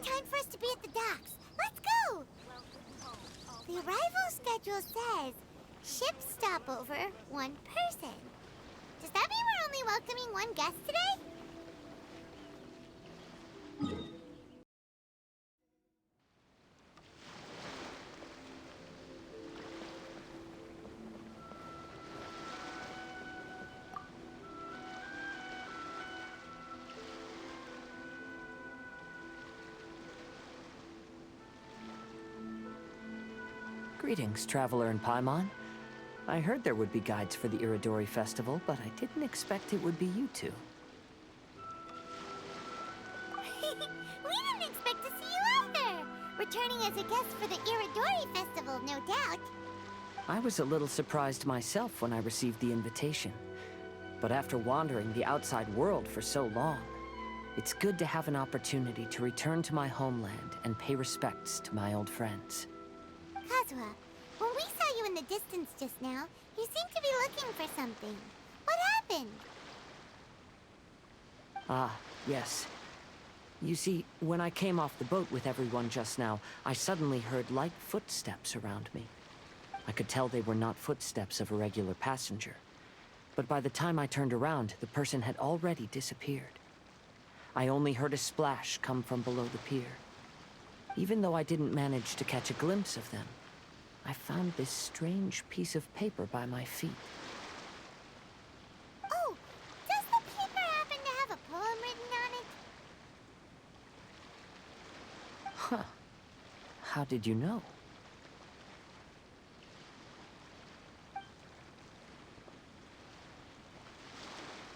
time for us to be at the docks. Let's go! The arrival schedule says ship stopover, 1 person. Does that mean we're only welcoming 1 guest today? Greetings, traveler in Paimon. I heard there would be guides for the Irodori Festival, but I didn't expect it would be you two. We didn't expect to see you either! Returning as a guest for the Irodori Festival, no doubt. I was a little surprised myself when I received the invitation. But after wandering the outside world for so long, it's good to have an opportunity to return to my homeland and pay respects to my old friends. Kazuha, when we saw you in the distance just now, you seemed to be looking for something. What happened? Ah, yes. You see, when I came off the boat with everyone just now, I suddenly heard light footsteps around me. I could tell they were not footsteps of a regular passenger. But by the time I turned around, the person had already disappeared. I only heard a splash come from below the pier. Even though I didn't manage to catch a glimpse of them, I found this strange piece of paper by my feet. Oh, does the paper happen to have a poem written on it? Huh. How did you know?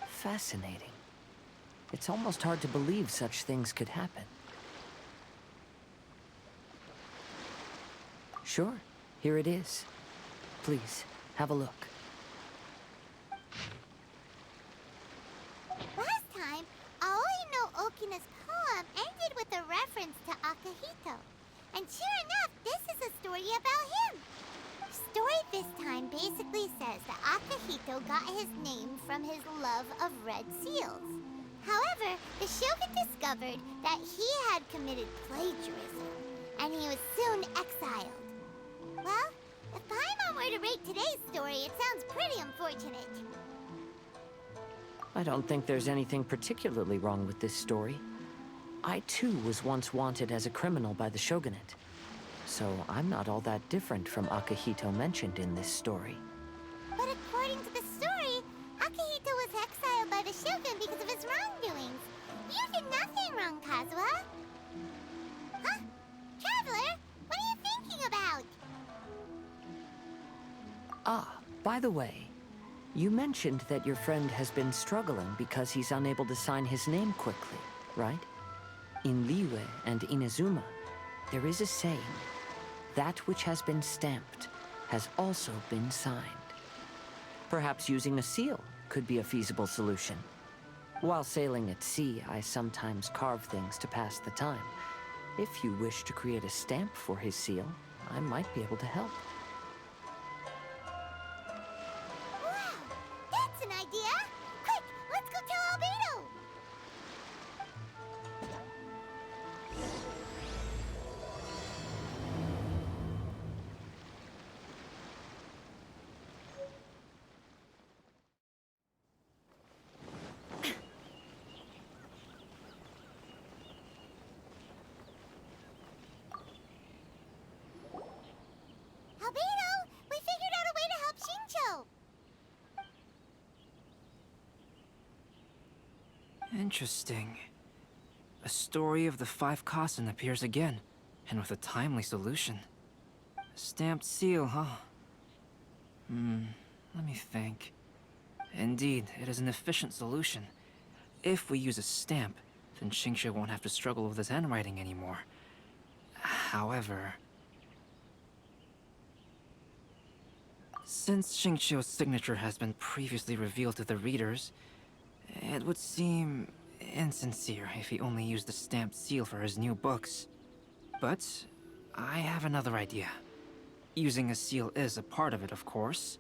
Fascinating. It's almost hard to believe such things could happen. Sure, here it is. Please, have a look. Last time, Aoi no Okina's poem ended with a reference to Akihito. And sure enough, this is a story about him. The story this time basically says that Akihito got his name from his love of red seals. However, the shogun discovered that he had committed plagiarism, and he was soon exiled. Well, if Paimon were to rate today's story, it sounds pretty unfortunate. I don't think there's anything particularly wrong with this story. I too was once wanted as a criminal by the shogunate. So I'm not all that different from Akihito mentioned in this story. But according to the story, Akihito was exiled by the shogun because of his wrongdoings. You did nothing wrong, Kazuha. Huh? Traveler, what are you thinking about? Ah, by the way, you mentioned that your friend has been struggling because he's unable to sign his name quickly, right? In Liyue and Inazuma, there is a saying, that which has been stamped has also been signed. Perhaps using a seal could be a feasible solution. While sailing at sea, I sometimes carve things to pass the time. If you wish to create a stamp for his seal, I might be able to help. Wow, that's an idea! Quick, let's go tell Albedo! Albedo, we figured out a way to help Shincho! Interesting. A story of the 5 Kasen appears again, and with a timely solution. A stamped seal, huh? Let me think. Indeed, it is an efficient solution. If we use a stamp, then Xingqiu won't have to struggle with his handwriting anymore. However... since Xingqiu's signature has been previously revealed to the readers, it would seem insincere if he only used the stamped seal for his new books. But I have another idea. Using a seal is a part of it, of course.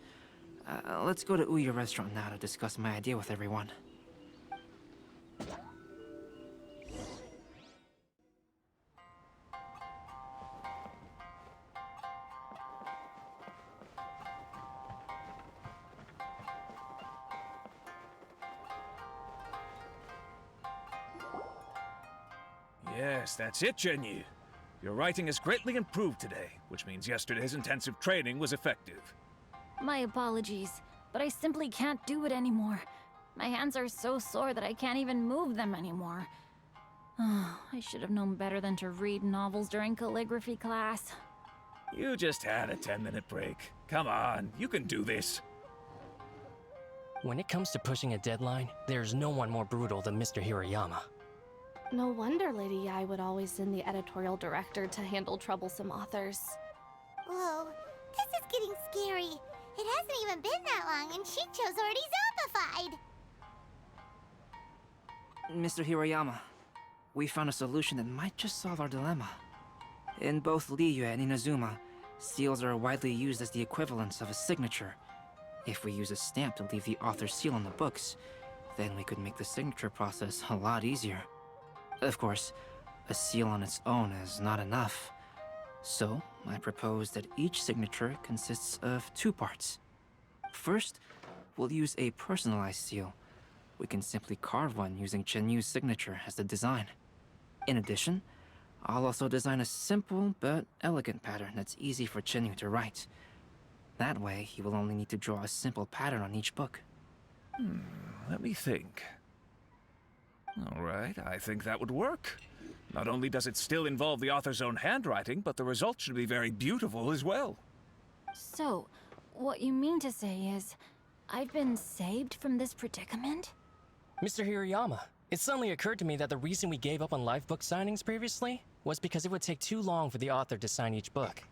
Let's go to Ouya Restaurant now to discuss my idea with everyone. Yes, that's it, Jinyu. Your writing has greatly improved today, which means yesterday's intensive training was effective. My apologies, but I simply can't do it anymore. My hands are so sore that I can't even move them anymore. I should have known better than to read novels during calligraphy class. You just had a 10-minute break. Come on, you can do this. When it comes to pushing a deadline, there's no one more brutal than Mr. Hirayama. No wonder Lady Yai would always send the editorial director to handle troublesome authors. Whoa, this is getting scary. It hasn't even been that long and Shincho's already zombified. Mr. Hirayama, we found a solution that might just solve our dilemma. In both Liyue and Inazuma, seals are widely used as the equivalents of a signature. If we use a stamp to leave the author's seal on the books, then we could make the signature process a lot easier. Of course, a seal on its own is not enough. So, I propose that each signature consists of 2 parts. First, we'll use a personalized seal. We can simply carve one using Chenyu's signature as the design. In addition, I'll also design a simple but elegant pattern that's easy for Chenyu to write. That way, he will only need to draw a simple pattern on each book. Let me think. All right, I think that would work. Not only does it still involve the author's own handwriting, but the result should be very beautiful as well. So, what you mean to say is, I've been saved from this predicament? Mr. Hirayama, it suddenly occurred to me that the reason we gave up on live book signings previously was because it would take too long for the author to sign each book.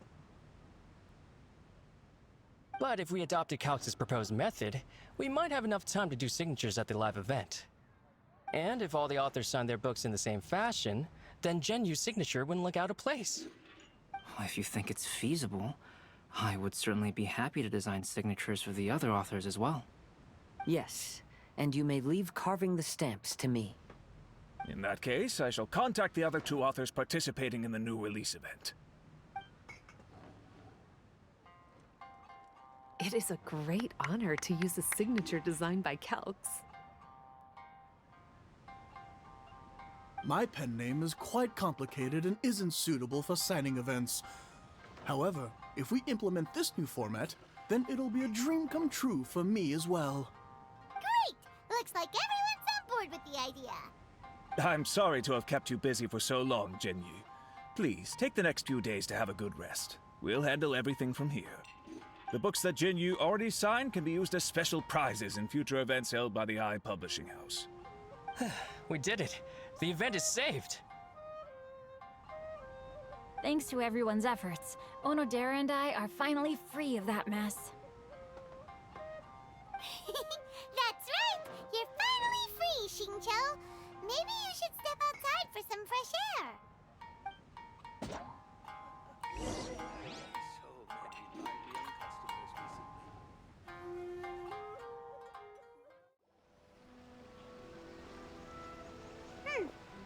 But if we adopted Calx's proposed method, we might have enough time to do signatures at the live event. And if all the authors signed their books in the same fashion, then Genyu's signature wouldn't look out of place. If you think it's feasible, I would certainly be happy to design signatures for the other authors as well. Yes, and you may leave carving the stamps to me. In that case, I shall contact the other 2 authors participating in the new release event. It is a great honor to use a signature designed by Calx. My pen name is quite complicated and isn't suitable for signing events. However, if we implement this new format, then it'll be a dream come true for me as well. Great! Looks like everyone's on board with the idea. I'm sorry to have kept you busy for so long, Jinyu. Please, take the next few days to have a good rest. We'll handle everything from here. The books that Jinyu already signed can be used as special prizes in future events held by the I Publishing House. We did it! The event is saved! Thanks to everyone's efforts, Onodera and I are finally free of that mess. That's right! You're finally free, Shincho! Maybe you should step outside for some fresh air.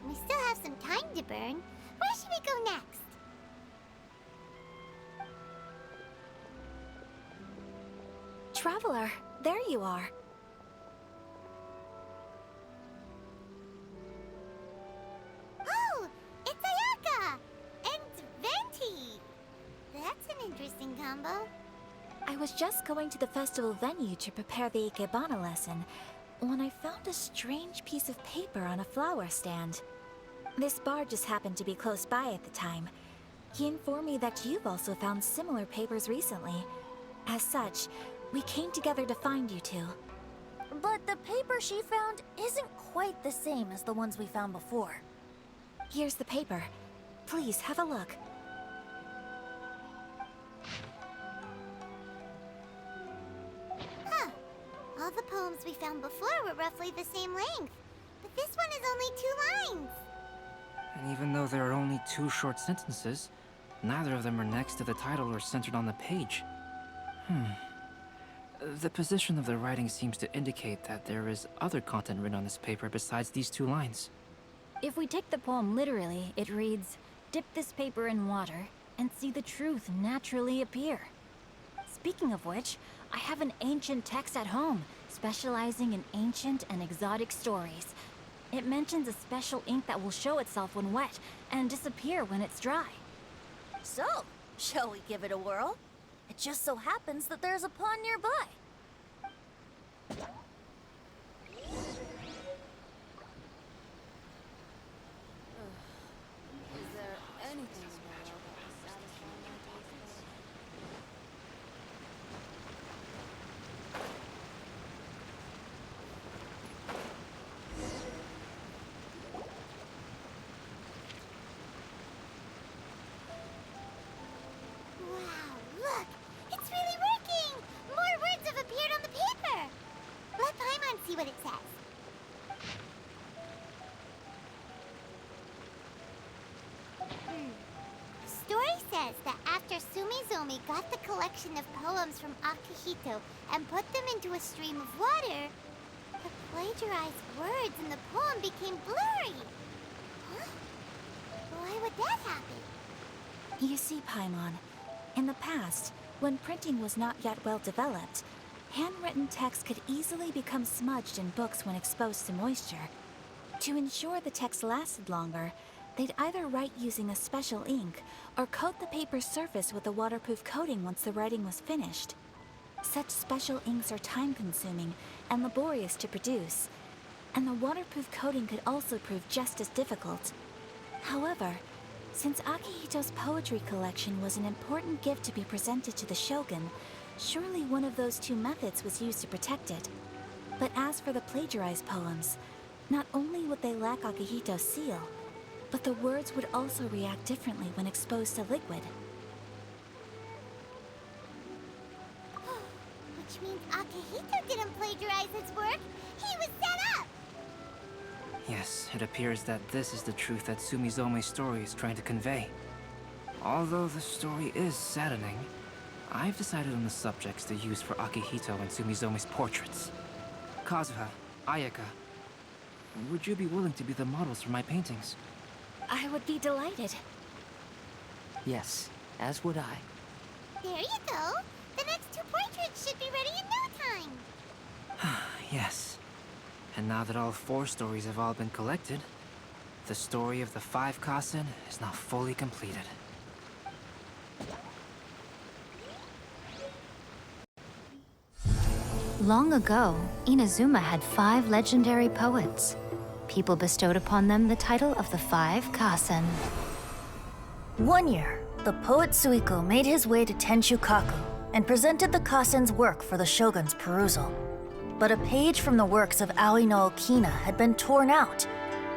We still have some time to burn. Where should we go next? Traveler, there you are. Oh, it's Ayaka! And Venti! That's an interesting combo. I was just going to the festival venue to prepare the Ikebana lesson when I found a strange piece of paper on a flower stand. This bard just happened to be close by at the time. He informed me that you've also found similar papers recently. As such, we came together to find you two. But the paper she found isn't quite the same as the ones we found before. Here's the paper. Please, have a look. Huh. All the poems we found before were roughly the same length. But this one is only 2 lines. And even though there are only 2 short sentences, neither of them are next to the title or centered on the page. The position of the writing seems to indicate that there is other content written on this paper besides these 2 lines. If we take the poem literally, it reads, "Dip this paper in water and see the truth naturally appear." Speaking of which, I have an ancient text at home, specializing in ancient and exotic stories. It mentions a special ink that will show itself when wet and disappear when it's dry. So, shall we give it a whirl? It just so happens that there's a pond nearby. Wow, look! It's really working! More words have appeared on the paper! Let Paimon see what it says. The story says that after Sumizomi got the collection of poems from Akihito and put them into a stream of water, the plagiarized words in the poem became blurry. Huh? Why would that happen? You see, Paimon, in the past, when printing was not yet well developed, handwritten text could easily become smudged in books when exposed to moisture. To ensure the text lasted longer, they'd either write using a special ink or coat the paper's surface with a waterproof coating once the writing was finished. Such special inks are time-consuming and laborious to produce, and the waterproof coating could also prove just as difficult. However, since Akihito's poetry collection was an important gift to be presented to the shogun, surely one of those two methods was used to protect it. But as for the plagiarized poems, not only would they lack Akihito's seal, but the words would also react differently when exposed to liquid. Which means Akihito didn't plagiarize his work. He was set up! Yes, it appears that this is the truth that Sumizome's story is trying to convey. Although the story is saddening, I've decided on the subjects to use for Akihito and Sumizome's portraits. Kazuha, Ayaka, would you be willing to be the models for my paintings? I would be delighted. Yes, as would I. There you go. The next two portraits should be ready in no time. Yes. And now that all 4 stories have all been collected, the story of the 5 Kasen is now fully completed. Long ago, Inazuma had 5 legendary poets. People bestowed upon them the title of the 5 Kasen. One year, the poet Suiko made his way to Tenshukaku and presented the Kasen's work for the shogun's perusal. But a page from the works of Aoi no Okina had been torn out,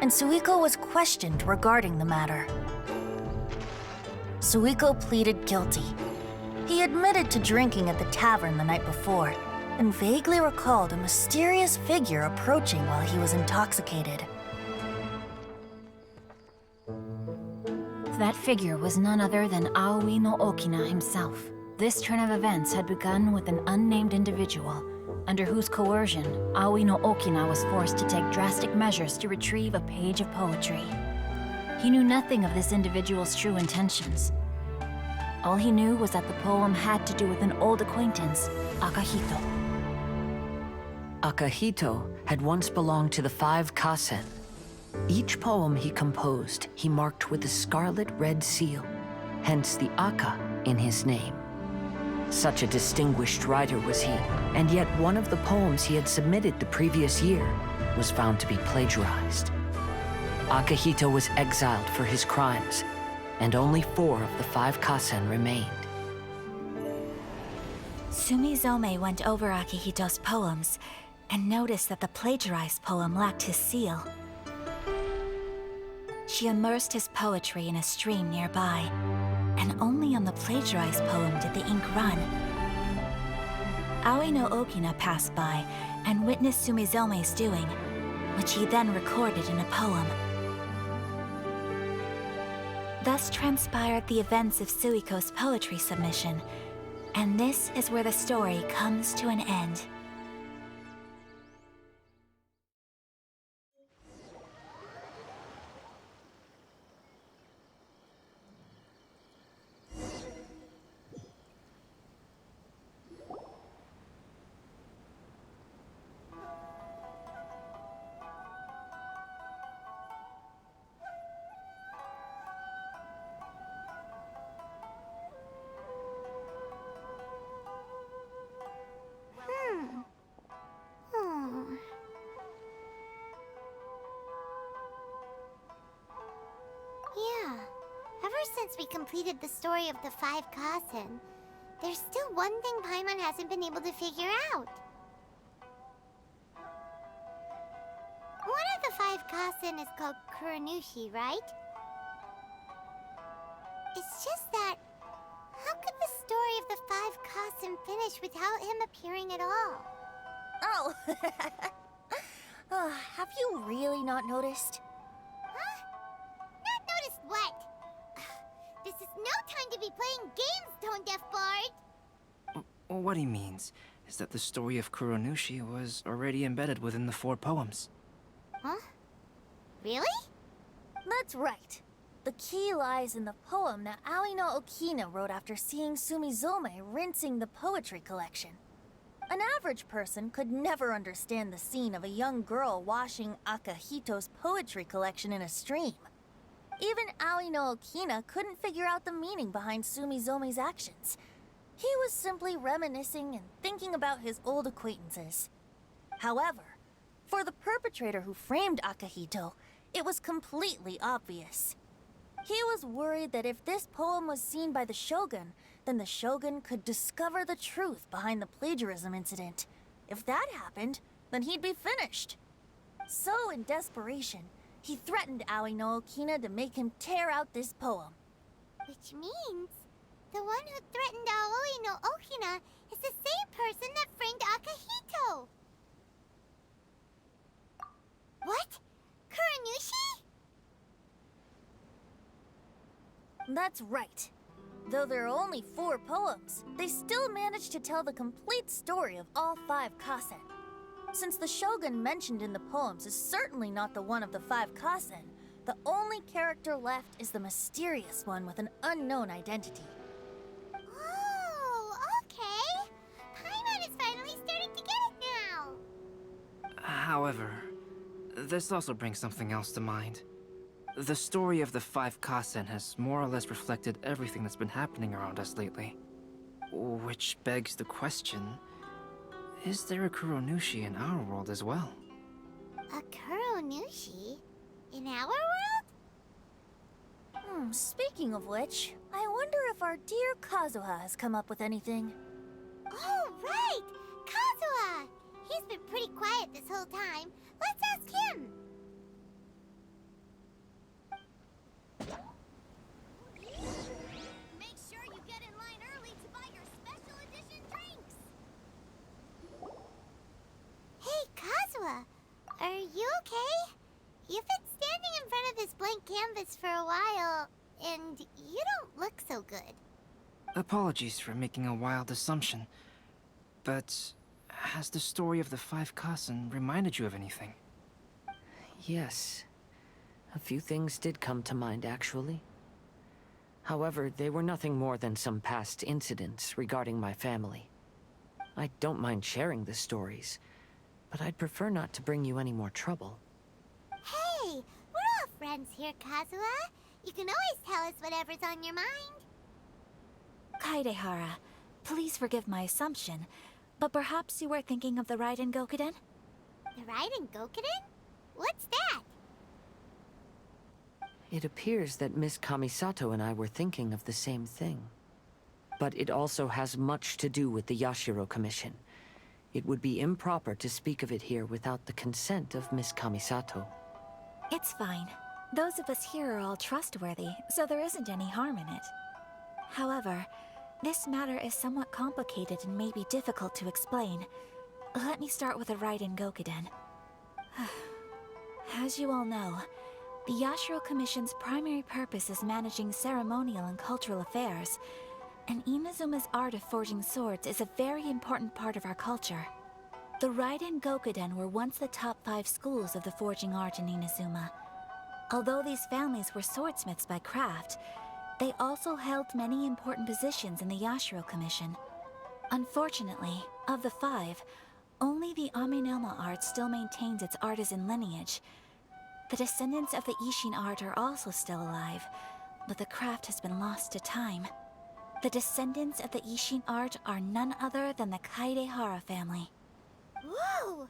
and Suiko was questioned regarding the matter. Suiko pleaded guilty. He admitted to drinking at the tavern the night before, and vaguely recalled a mysterious figure approaching while he was intoxicated. That figure was none other than Aoi no Okina himself. This turn of events had begun with an unnamed individual, under whose coercion, Aoi no Okina was forced to take drastic measures to retrieve a page of poetry. He knew nothing of this individual's true intentions. All he knew was that the poem had to do with an old acquaintance, Akihito. Akihito had once belonged to the 5 Kasen. Each poem he composed, he marked with a scarlet red seal, hence the Aka in his name. Such a distinguished writer was he, and yet one of the poems he had submitted the previous year was found to be plagiarized. Akihito was exiled for his crimes, and only 4 of the 5 Kasen remained. Sumizome went over Akihito's poems and noticed that the plagiarized poem lacked his seal. She immersed his poetry in a stream nearby, and only on the plagiarized poem did the ink run. Aoi no Okina passed by and witnessed Sumizome's doing, which he then recorded in a poem. Thus transpired the events of Suiko's poetry submission, and this is where the story comes to an end. since we completed the story of the 5 Kasen, there's still one thing Paimon hasn't been able to figure out. One of the 5 Kasen is called Kuronushi, right? It's just that, how could the story of the 5 Kasen finish without him appearing at all? Oh, have you really not noticed? Huh? Not noticed what? This is no time to be playing games, Tone Deaf Bard! What he means is that the story of Kuronushi was already embedded within the 4 poems. Huh? Really? That's right. The key lies in the poem that Aoi no Okina wrote after seeing Sumizome rinsing the poetry collection. An average person could never understand the scene of a young girl washing Akahito's poetry collection in a stream. Even Aoi no Okina couldn't figure out the meaning behind Sumizome's actions. He was simply reminiscing and thinking about his old acquaintances. However, for the perpetrator who framed Akahito, it was completely obvious. He was worried that if this poem was seen by the Shogun, then the Shogun could discover the truth behind the plagiarism incident. If that happened, then he'd be finished. So, in desperation, he threatened Aoi no Okina to make him tear out this poem. Which means, the one who threatened Aoi no Okina is the same person that framed Akahito! What? Kuronushi? That's right. Though there are only 4 poems, they still managed to tell the complete story of all 5 Kasen. Since the Shogun mentioned in the poems is certainly not the one of the 5 Kasen, the only character left is the mysterious one with an unknown identity. Oh, okay. Paimon is finally starting to get it now. However, this also brings something else to mind. The story of the 5 Kasen has more or less reflected everything that's been happening around us lately. Which begs the question, is there a Kuronushi in our world as well? A Kuronushi? In our world? Speaking of which, I wonder if our dear Kazuha has come up with anything. Oh, right! Kazuha! He's been pretty quiet this whole time. Let's ask him! Make sure you get in line early to buy your special edition drinks! Hey, Kazuha! Are you okay? You've been standing in front of this blank canvas for a while, and you don't look so good. Apologies for making a wild assumption, but has the story of the 5 Kasen reminded you of anything? Yes. A few things did come to mind, actually. However, they were nothing more than some past incidents regarding my family. I don't mind sharing the stories, but I'd prefer not to bring you any more trouble. Hey, we're all friends here, Kazuha. You can always tell us whatever's on your mind. Kaidehara, please forgive my assumption, but perhaps you were thinking of the Raiden Gokuden? The Raiden Gokuden? What's that? It appears that Miss Kamisato and I were thinking of the same thing. But it also has much to do with the Yashiro Commission. It would be improper to speak of it here without the consent of Miss Kamisato. It's fine. Those of us here are all trustworthy, so there isn't any harm in it. However, this matter is somewhat complicated and may be difficult to explain. Let me start with the Raiden Gokuden. As you all know, the Yashiro Commission's primary purpose is managing ceremonial and cultural affairs, and Inazuma's art of forging swords is a very important part of our culture. The Raiden Gokuden were once the top 5 schools of the forging art in Inazuma. Although these families were swordsmiths by craft, they also held many important positions in the Yashiro Commission. Unfortunately, of the 5, only the Amenoma art still maintains its artisan lineage. The descendants of the Ishin art are also still alive, but the craft has been lost to time. The descendants of the Ishin art are none other than the Kaidehara family. Whoa!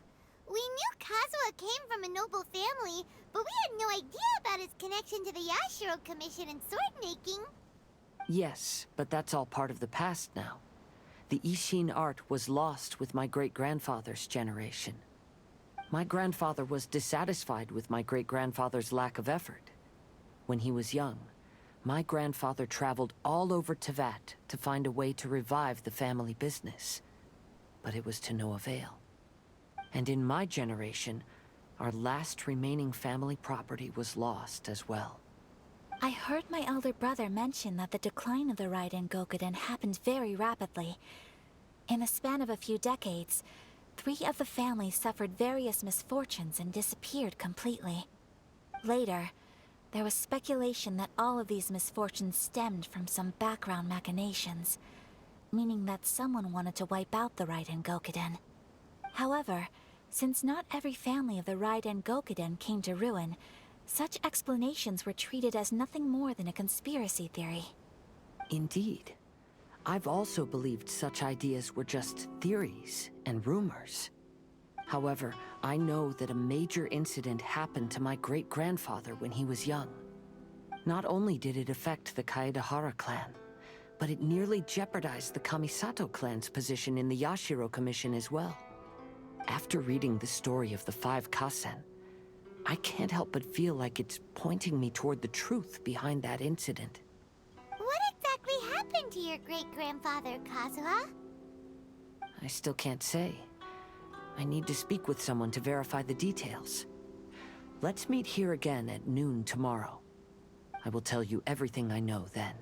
We knew Kazuha came from a noble family, but we had no idea about his connection to the Yashiro Commission and sword making. Yes, but that's all part of the past now. The Ishin art was lost with my great-grandfather's generation. My grandfather was dissatisfied with my great-grandfather's lack of effort. When he was young, my grandfather traveled all over Tevat to find a way to revive the family business. But it was to no avail. And in my generation, our last remaining family property was lost as well. I heard my elder brother mention that the decline of the Raiden Gokuden happened very rapidly. In the span of a few decades, 3 of the families suffered various misfortunes and disappeared completely. Later, there was speculation that all of these misfortunes stemmed from some background machinations, meaning that someone wanted to wipe out the Raiden Gokuden. However, since not every family of the Raiden Gokuden came to ruin, such explanations were treated as nothing more than a conspiracy theory. Indeed. I've also believed such ideas were just theories and rumors. However, I know that a major incident happened to my great-grandfather when he was young. Not only did it affect the Kaedahara clan, but it nearly jeopardized the Kamisato clan's position in the Yashiro Commission as well. After reading the story of the 5 Kasen, I can't help but feel like it's pointing me toward the truth behind that incident. What exactly happened to your great-grandfather, Kazuha? I still can't say. I need to speak with someone to verify the details. Let's meet here again at noon tomorrow. I will tell you everything I know then.